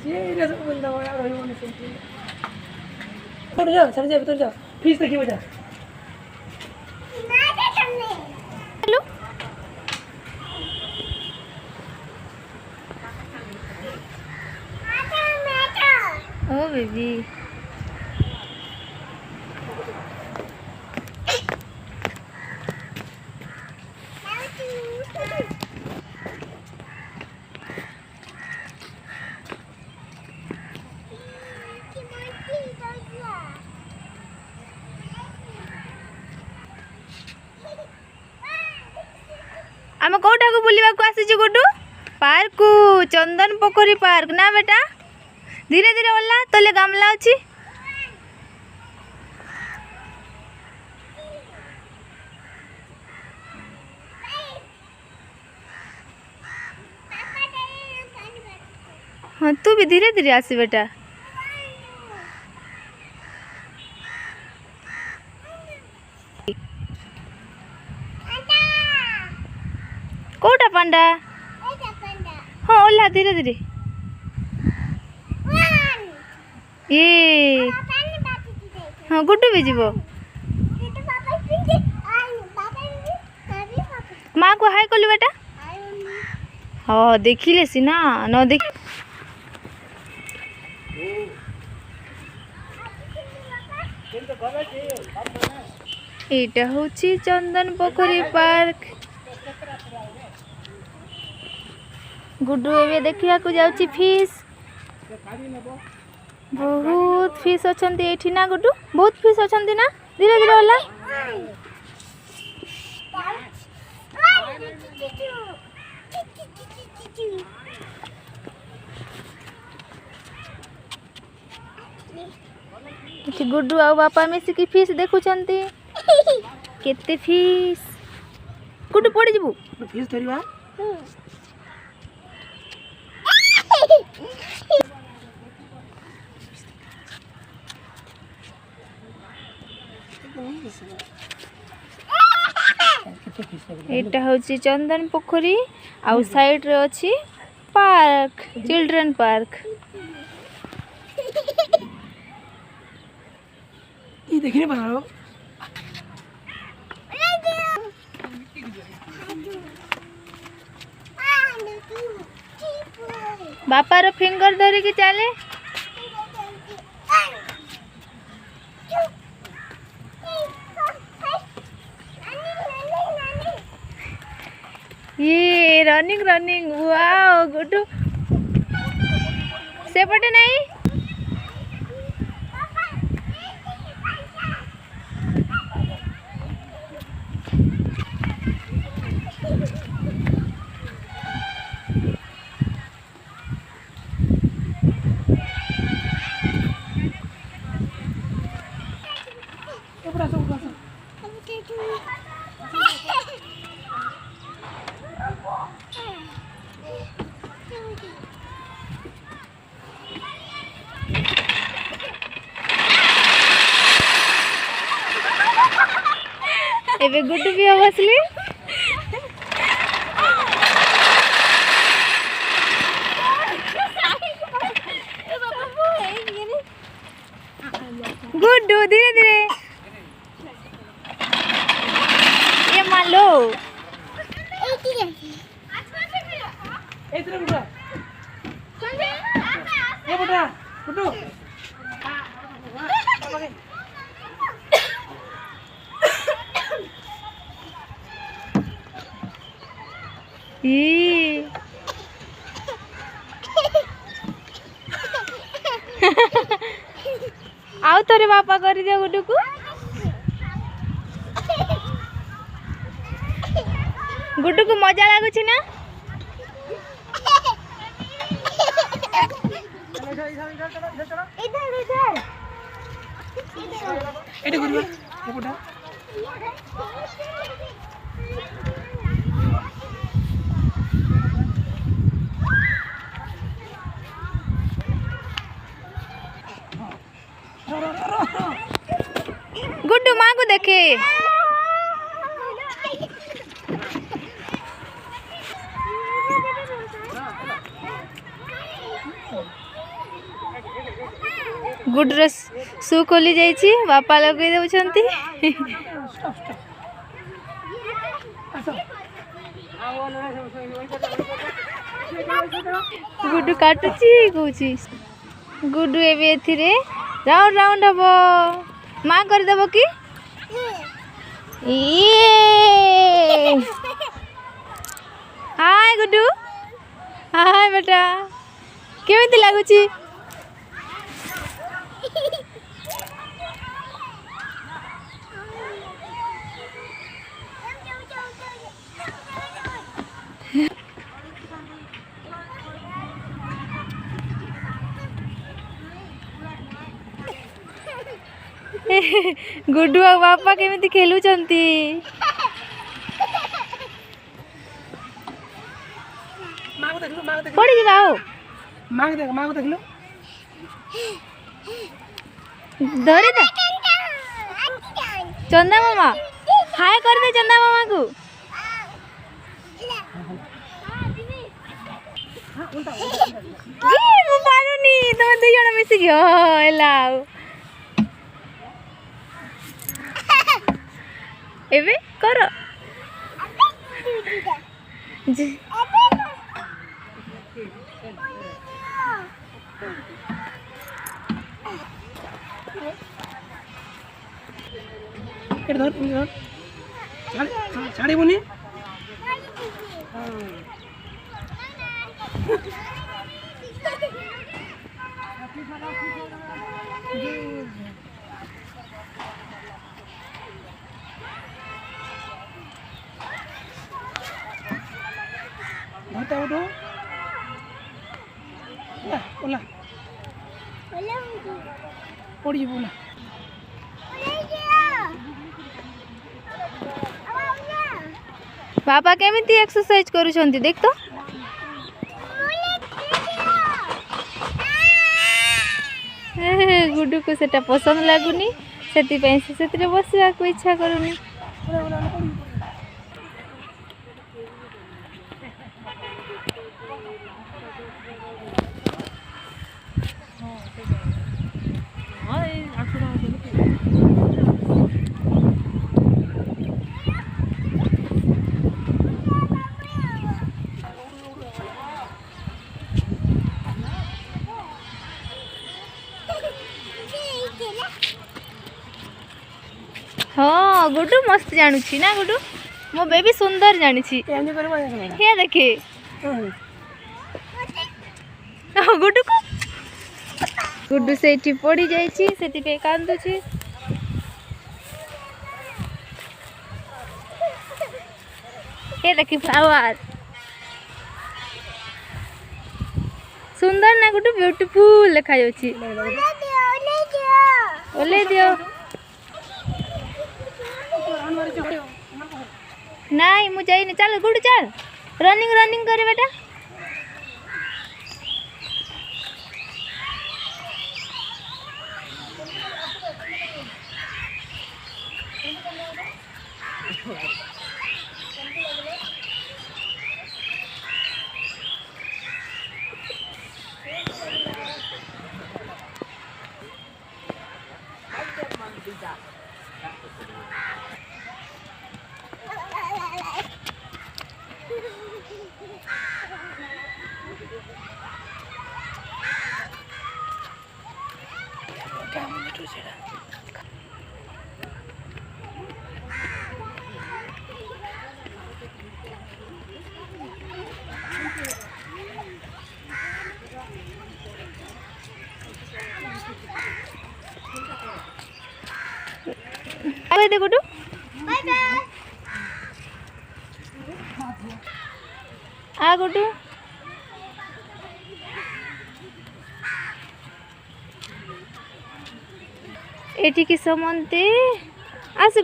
Serious बंदा हो यार रही होने से उठ जाओ सर जा भीतर जाओ फीस देखिए बेटा हेलो ओ बेबी आम कौटा को बुलवाक आसी गुड्डू पार्क को चंदन पोखरी पार्क ना बेटा धीरे धीरे ओला तले गामला अच्छी हाँ तू भी धीरे धीरे आसी बेटा कोटा पांडा हाँ ओला धीरे धीरे ये हाँ गुड्डू भी जीवो माँ को हाय कलु बेटा हाँ देखिले सीना न देख एटा होची चंदन पोखरी पार्क गुड्डू एवे देखिया को जाउची फिश बहुत फिश अछंती एठी ना गुड्डू बहुत फिश अछंती ना धीरे धीरे होला एठी गुड्डू आ बापा मिसी की फिश देखुचंती केते फिश गुड्डू पड़ी जिबू फीस धरिबा एटा होची चंदन पोखरी आ साइड रे अछि पार्क चिल्ड्रन पार्क ये देखिए बना लो बापार फिंगर धरी की चले ये रनिंग रनिंग वाओ गुड्डू सेपटे नहीं एबे गुड्डू भी बसली गुड्डू धीरे धीरे ये मान लो ये बेटा गुड्डू आउ तोरे बापा कर दियो गुड्डू को गुड्डू को मजा लागुची ना इधर एटे गुड्डू ये बेटा गुड्डू माँ को देखे गुड्र सु खोली जाइए बापा लगे दौरान गुड्डू काटुची कौची गुड्डू एबे राउंड राउंड हम माँ करदेव कि हाय गुड्डू हाय बेटा केमिति लागुची गुड्डू और बापा केमिति खेलुचंती पड़ी ଯିବା ଆଉ माँ को देख लो धरे दे चंदा मामा हाय कर दे चंदा मामा को मु पारुनी तुम दु जण मिसी गयो एला एबे करो छाड़ी बुनी उठो ओला पड़ी बोला बापा केमिति एक्सरसाइज करूछंती देख तो गुड्डू को सेटा पसंद लागुनी सेति पई से सेतिरे बसिया को इच्छा करूनी हाँ गुड्डू मस्त जानुची ना गुड्डू मो बेबी सुंदर जानिची हे देखे गुड्डू को गुड्डू से पड़ी जाइए से कांदुची ये देखी फ्लावर सुंदर ना गुड्डू ब्यूटीफुल देखा जाउची ओले दियो नहीं मु जाइनी चल गुड्डू चल रनिंग रनिंग करे बेटा दे गुड्डू बाय बाय आ गुड्डू एटी की समन्ते आस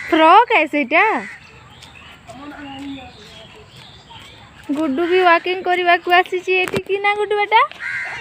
फ्रॉक है सेटा गुड्डू भी वॉकिंग करने को आसी ना गुड्डू बेटा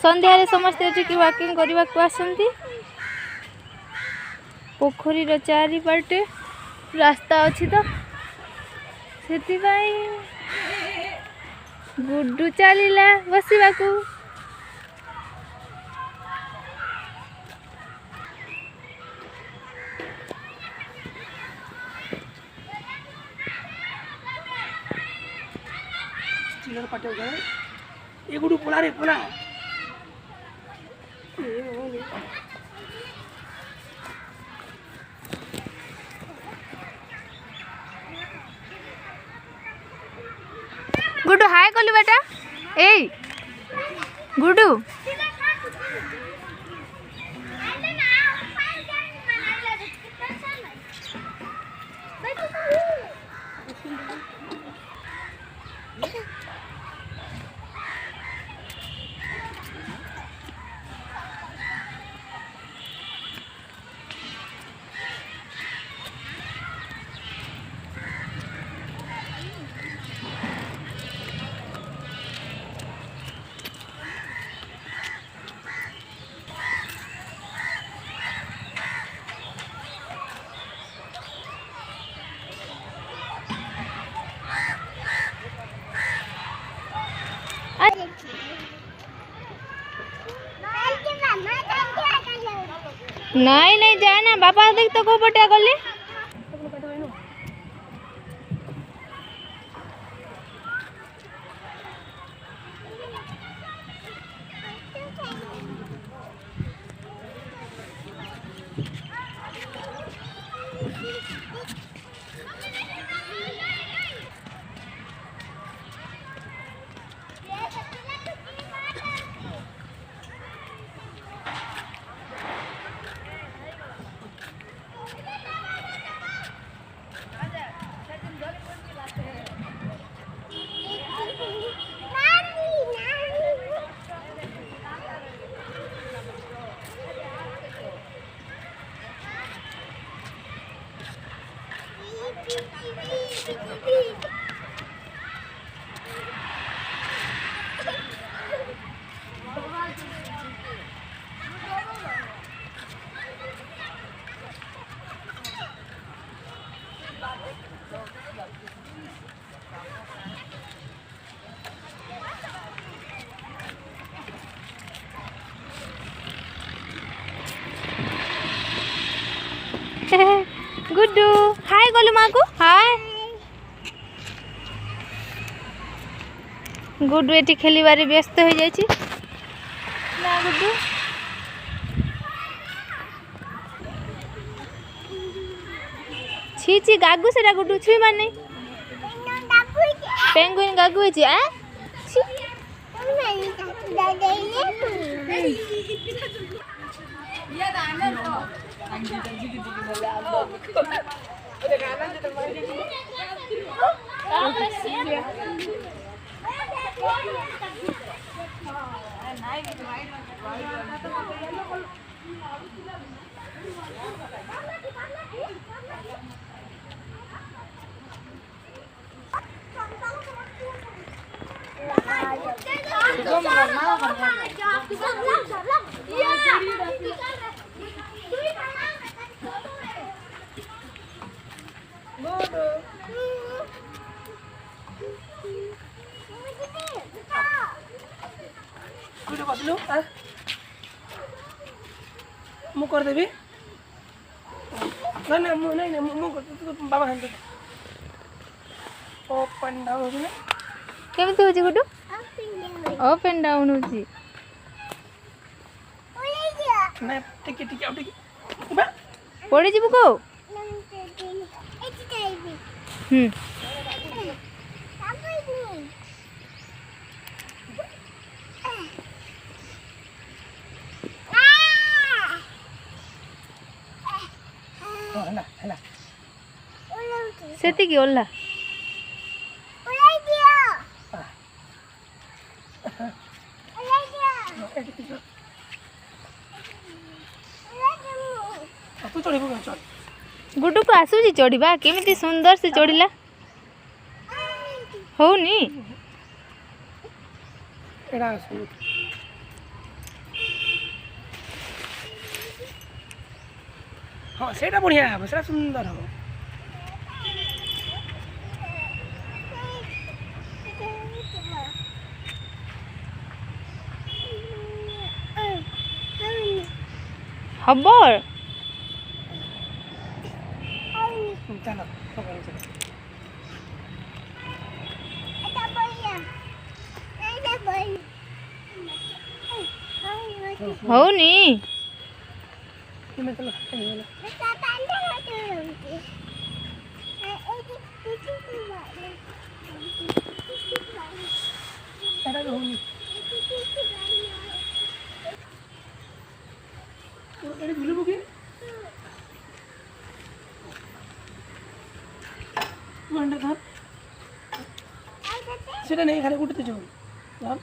संध्यारे समस्ते एठी वॉकिंग करने को आसती पोखरीर चारिपटे रास्ता अच्छी तो से गुड्डू चलला बसवाकू चिल्लर पाटे गए ये गुडू पोला रे पोला गुड्डू हाय कलु बेटा ए गुड्डू नहीं नहीं जाए ना बापा देख तो को पटिया गले गुड्डू हाय गोलू माँ को हाय गुड्डू एटी खेलिबारे व्यस्त हो जाइए ना गुड्डू छी छी गागु सेटा गुड्डू छुई माने पेंगुइन गागु है छी आ छी बसलु मु कर देबी ना ना मु नहीं मु बाबा हां ओपन डाउन हो केमती होची गुड्डू अप एंड डाउन होची ना टिके टिके आउ टिके बा पड़ी जीबु को हला हला सेती की ओल्ला तू चढ़ी चल गुड्डू को आसूची चढ़ा केमिति सुंदर से चढ़ला होनी एड़ा आसु हाँ सेटा बढ़िया है सेटा सुंदर हो খবর चलो खबर चलो হওনি तुम्हें चलो এটা তো হয়নি এটা দিলবো কি ঘন্টা ধর সেটা নেই এখানে উঠতে চল ধর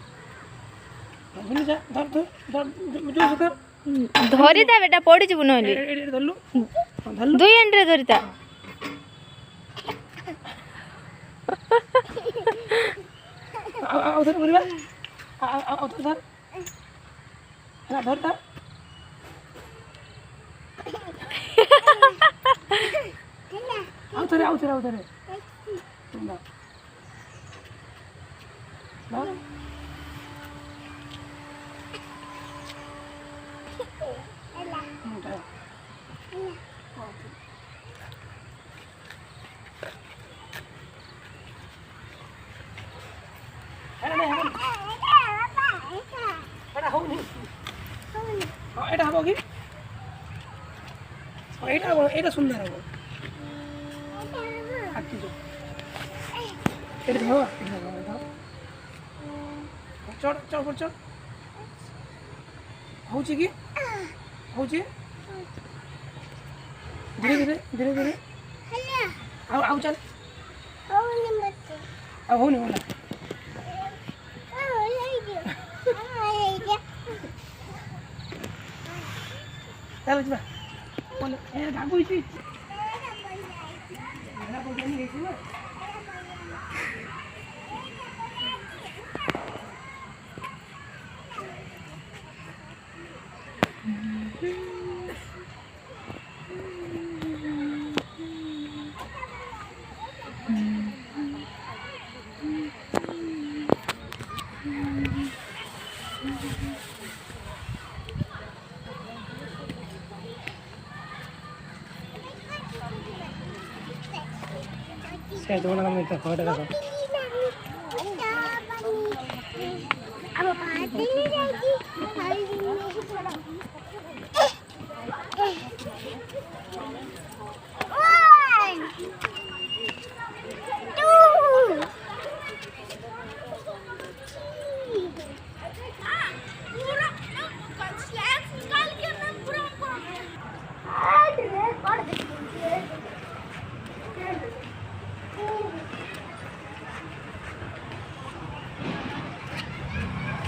ধর যা ধর ধর ধর জোর ধর ধরিতা বেটা পড়িଯିବୁ ନହେଲେ এটা ধরলু ধরলু ଦୁଇ ହାଣ୍ଡିରେ ଧରିତା ଆଉ ଧର କରିବା ଆଉ ଧର ହେଲା ଧର ତା ଆଉ ଥରେ ନା এটা হব কি এটা সুন্দর হব আর কিছু এটা ধর চড় চড় পর চড় হচ্ছে কি হচ্ছে ধীরে ধীরে ধীরে ধীরে ଆଉ ଚାଲ ଆଉ ହଉନି ହଉନା ଚାଲ ଯିବା ଭାଗୁ ହେଇଛି saya tuh orang minta kau ada apa?